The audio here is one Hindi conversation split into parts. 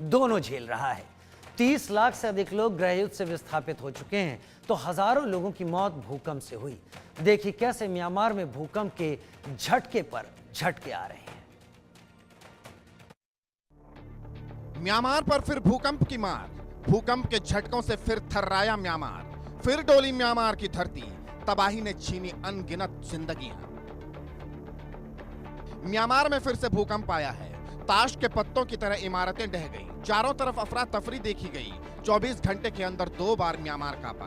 दोनों झेल रहा है। 30 लाख से अधिक लोग गृहयुद्ध से विस्थापित हो चुके हैं, तो हजारों लोगों की मौत भूकंप से हुई। देखिए कैसे म्यांमार में भूकंप के झटके पर झटके आ रहे हैं। म्यांमार पर फिर भूकंप की मार। भूकंप के झटकों से फिर थर्राया म्यांमार, फिर डोली म्यांमार की धरती। तबाही ने छीनी अनगिनत जिंदगियां। म्यांमार में फिर से भूकंप आया है। ताश के पत्तों की तरह इमारतें ढह गईं। चारों तरफ अफरा तफरी देखी गई। 24 घंटे के अंदर 2 बार म्यांमार कांपा।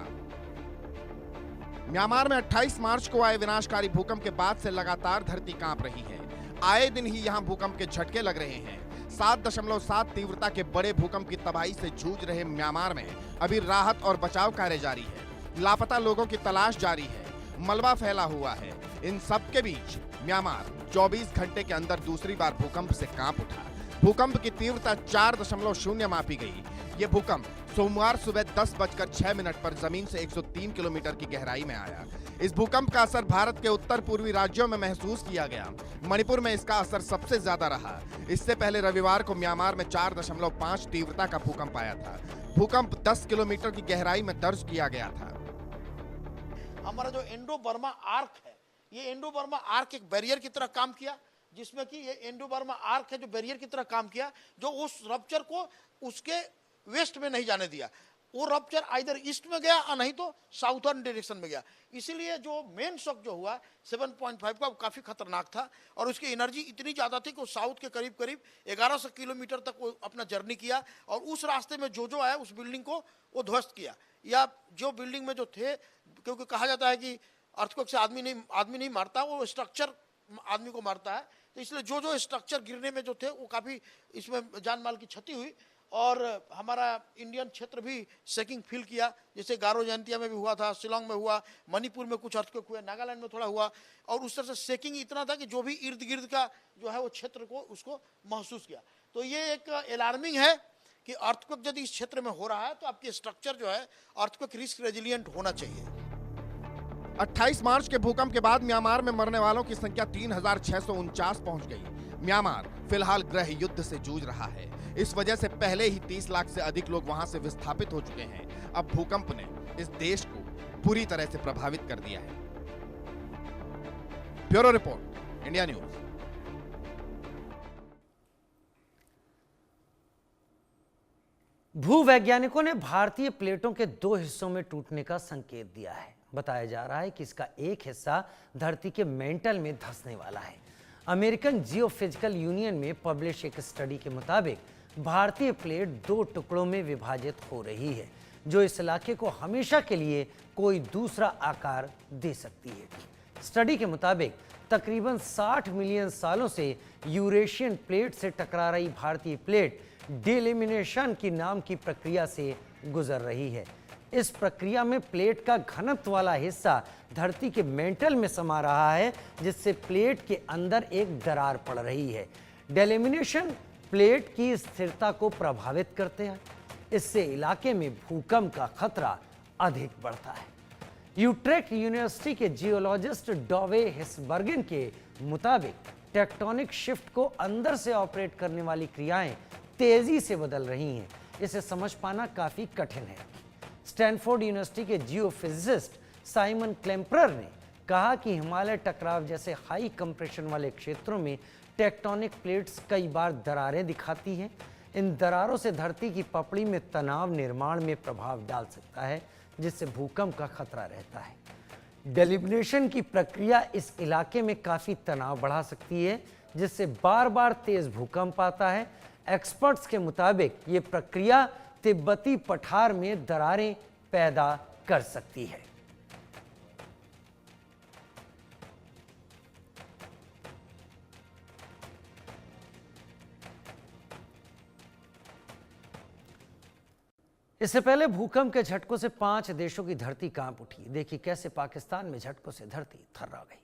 म्यांमार में 28 मार्च को आए विनाशकारी भूकंप के बाद से लगातार धरती कांप रही है। आए दिन ही यहां भूकंप के झटके लग रहे हैं। 7.7 तीव्रता के बड़े भूकंप की तबाही से जूझ रहे म्यांमार में अभी राहत और बचाव कार्य जारी है। लापता लोगों की तलाश जारी है। मलबा फैला हुआ है। इन सब के बीच म्यांमार 24 घंटे के अंदर दूसरी बार भूकंप से कांप उठा। भूकंप की तीव्रता 4.0 मापी गई। यह भूकंप सोमवार सुबह 10:06 पर जमीन से 103 किलोमीटर की गहराई में आया। इस भूकंप का असर भारत के उत्तर पूर्वी राज्यों में महसूस किया गया। मणिपुर में इसका असर सबसे ज्यादा रहा। इससे पहले रविवार को म्यांमार में 4.5 तीव्रता का भूकंप आया था। भूकंप 10 किलोमीटर की गहराई में दर्ज किया गया था। हमारा जो इंडो बर्मा आर्क है, ये इंडो बर्मा आर्क एक बैरियर की तरह काम किया, जिसमें कि ये इंडो बर्मा आर्क है जो बैरियर की तरह काम किया, जो उस रप्चर को उसके वेस्ट में नहीं जाने दिया। वो रप्चर आइदर ईस्ट में गया और नहीं तो साउथर्न डायरेक्शन में गया। इसीलिए जो मेन शॉक जो हुआ 7.5 का, वो काफी खतरनाक था और उसकी एनर्जी इतनी ज्यादा थी कि वो साउथ के करीब करीब 1100 किलोमीटर तक वो अपना जर्नी किया और उस रास्ते में जो आया उस बिल्डिंग को वो ध्वस्त किया। या जो बिल्डिंग में जो थे, क्योंकि कहा जाता है कि अर्थक्वेक से आदमी नहीं मारता, वो स्ट्रक्चर आदमी को मारता है, तो इसलिए जो स्ट्रक्चर गिरने में जो थे वो काफी इसमें जान माल की क्षति हुई। और हमारा इंडियन क्षेत्र भी शेकिंग फील किया, जैसे गारो जयंतिया में भी हुआ था, शिलोंग में हुआ, मणिपुर में कुछ अर्थक्वेक हुए, नागालैंड में थोड़ा हुआ। और उस तरह से शेकिंग इतना था कि जो भी इर्द गिर्द का जो है वो क्षेत्र को उसको महसूस किया। तो ये एक अलार्मिंग है कि अर्थक्वेक यदि इस क्षेत्र में हो रहा है तो आपकी स्ट्रक्चर जो है अर्थक्वेक रिस्क रेजिलिएंट होना चाहिए। 28 मार्च के भूकंप के बाद म्यांमार में मरने वालों की संख्या 3649 पहुंच गई। म्यांमार फिलहाल गृह युद्ध से जूझ रहा है। इस वजह से पहले ही 30 लाख से अधिक लोग वहां से विस्थापित हो चुके हैं। अब भूकंप ने इस देश को पूरी तरह से प्रभावित कर दिया है। Bureau report, India news. भूवैज्ञानिकों ने भारतीय प्लेटों के 2 हिस्सों में टूटने का संकेत दिया है। बताया जा रहा है कि इसका एक हिस्सा धरती के मेंटल में धंसने वाला है। अमेरिकन जियोफिजिकल यूनियन में पब्लिश एक स्टडी के मुताबिक भारतीय प्लेट 2 टुकड़ों में विभाजित हो रही है, जो इस इलाके को हमेशा के लिए कोई दूसरा आकार दे सकती है। स्टडी के मुताबिक तकरीबन 60 मिलियन सालों से यूरेशियन प्लेट से टकरा रही भारतीय प्लेट डिलेमिनेशन की नाम की प्रक्रिया से गुजर रही है। इस प्रक्रिया में प्लेट का घनत्व वाला हिस्सा धरती के मेंटल में समा रहा है, जिससे प्लेट के अंदर एक दरार पड़ रही है। डेलेमिनेशन प्लेट की स्थिरता को प्रभावित करते हैं। इससे इलाके में भूकंप का खतरा अधिक बढ़ता है। यूट्रेक्ट यूनिवर्सिटी के जियोलॉजिस्ट डॉवे हिस्बर्गन के मुताबिक टेक्टोनिक शिफ्ट को अंदर से ऑपरेट करने वाली क्रियाएं तेजी से बदल रही हैं। इसे समझ पाना काफी कठिन है। स्टैनफोर्ड यूनिवर्सिटी के जियोफिजिसिस्ट साइमन क्लेम्परर ने कहा कि हिमालय टकराव जैसे हाई कंप्रेशन वाले क्षेत्रों में टेक्टोनिक प्लेट्स कई बार दरारें दिखाती हैं। इन दरारों से धरती की पपड़ी में तनाव निर्माण में प्रभाव डाल सकता है, जिससे भूकंप का खतरा रहता है। डेलिमिनेशन की प्रक्रिया इस इलाके में काफी तनाव बढ़ा सकती है, जिससे बार बार तेज भूकंप आता है। एक्सपर्ट्स के मुताबिक ये प्रक्रिया तिब्बती पठार में दरारें पैदा कर सकती है। इससे पहले भूकंप के झटकों से 5 देशों की धरती कांप उठी। देखिए कैसे पाकिस्तान में झटकों से धरती थर्रा गई।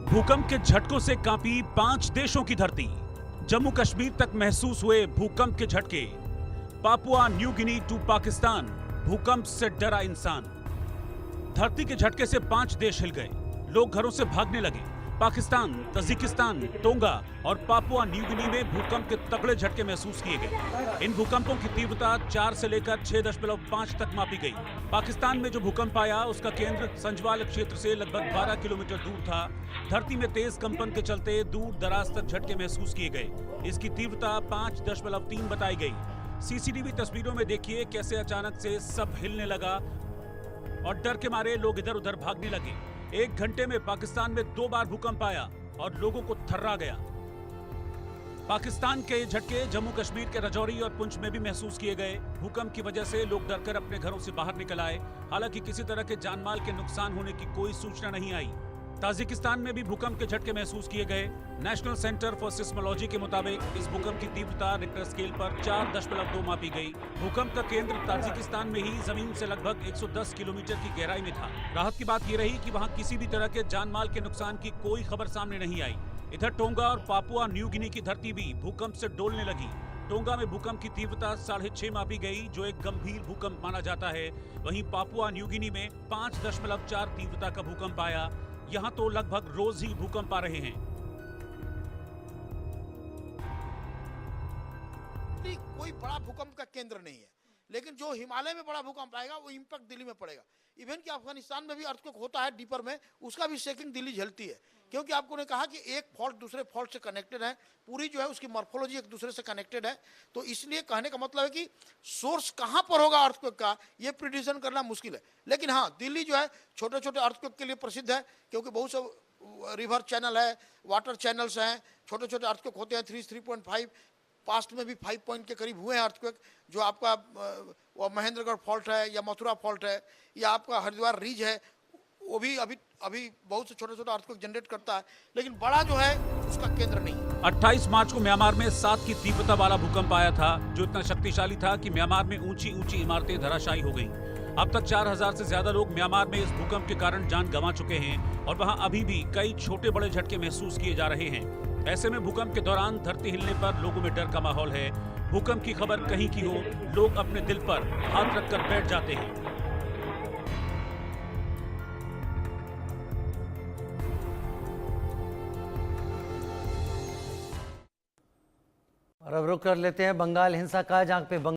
भूकंप के झटकों से कांपी 5 देशों की धरती। जम्मू कश्मीर तक महसूस हुए भूकंप के झटके। Papua New Guinea to Pakistan, भूकंप से डरा इंसान। धरती के झटके से 5 देश हिल गए। लोग घरों से भागने लगे। पाकिस्तान, तजिकिस्तान, टोंगा और पापुआ न्यू गिनी में भूकंप के तगड़े झटके महसूस किए गए। इन भूकंपों की तीव्रता 4 से लेकर 6.5 तक मापी गई। पाकिस्तान में जो भूकंप आया उसका केंद्र संजवाल क्षेत्र से लगभग 12 किलोमीटर दूर था। धरती में तेज कंपन के चलते दूर दराज तक झटके महसूस किए गए। इसकी तीव्रता 5.3 बताई गई। सीसीटीवी तस्वीरों में देखिए कैसे अचानक से सब हिलने लगा और डर के मारे लोग इधर उधर भागने लगे। 1 घंटे में पाकिस्तान में 2 बार भूकंप आया और लोगों को थर्रा गया। पाकिस्तान के झटके जम्मू कश्मीर के राजौरी और पुंछ में भी महसूस किए गए। भूकंप की वजह से लोग डरकर अपने घरों से बाहर निकल आए। हालांकि किसी तरह के जानमाल के नुकसान होने की कोई सूचना नहीं आई। ताजिकिस्तान में भी भूकंप के झटके महसूस किए गए। नेशनल सेंटर फॉर सिस्मोलॉजी के मुताबिक इस भूकंप की तीव्रता रिक्टर स्केल पर 4.2 मापी गई। भूकंप का केंद्र ताजिकिस्तान में ही जमीन से लगभग 110 किलोमीटर की गहराई में था। राहत की बात यह रही कि वहां किसी भी तरह के जानमाल के नुकसान की कोई खबर सामने नहीं आई। इधर टोंगा और पापुआ न्यू गिनी की धरती भी भूकंप से डोलने लगी। टोंगा में भूकंप की तीव्रता 6.5 मापी गई, जो एक गंभीर भूकंप माना जाता है। वहीं पापुआ न्यू गिनी में 5.4 तीव्रता का भूकंप आया। यहाँ तो लगभग रोज ही भूकंप आ रहे हैं। कोई बड़ा भूकंप का केंद्र नहीं है, लेकिन जो हिमालय में बड़ा भूकंप आएगा वो इंपैक्ट दिल्ली में पड़ेगा। इवन कि अफगानिस्तान में भी अर्थक्वेक होता है डीपर में, उसका भी शेकिंग दिल्ली झेलती है। क्योंकि आपको ने कहा कि एक फॉल्ट दूसरे फॉल्ट से कनेक्टेड है, पूरी जो है उसकी मॉर्फोलॉजी एक दूसरे से कनेक्टेड है। तो इसलिए कहने का मतलब है कि सोर्स कहां पर होगा अर्थक्वेक का, ये प्रिडिक्शन करना मुश्किल है। लेकिन हाँ, दिल्ली जो है छोटे छोटे अर्थक्वेक के लिए प्रसिद्ध है, क्योंकि बहुत से रिवर चैनल है, वाटर चैनल्स हैं, छोटे छोटे अर्थक्वेक होते हैं 3.5। पास्ट में भी 5 पॉइंट के करीब हुए हैं अर्थक्वेक। जो आपका वो महेंद्रगढ़ फॉल्ट है या मथुरा फॉल्ट है या आपका हरिद्वार रीज है, वो भी अभी बहुत से छोटे छोटे अर्थक्वेक जनरेट करता है, लेकिन बड़ा जो है उसका केंद्र नहीं है। 28 मार्च को म्यांमार में 7 की तीव्रता वाला भूकंप आया था, जो इतना शक्तिशाली था कि म्यांमार में ऊंची ऊंची इमारतें धराशायी हो गईं। अब तक 4000 से ज्यादा लोग म्यांमार में इस भूकंप के कारण जान गंवा चुके हैं और वहां अभी भी कई छोटे बड़े झटके महसूस किए जा रहे हैं। ऐसे में भूकंप के दौरान धरती हिलने पर लोगों में डर का माहौल है। भूकंप की खबर कहीं की हो, लोग अपने दिल पर हाथ रखकर बैठ जाते हैं। और अब रुक कर लेते हैं बंगाल हिंसा का, जहां पे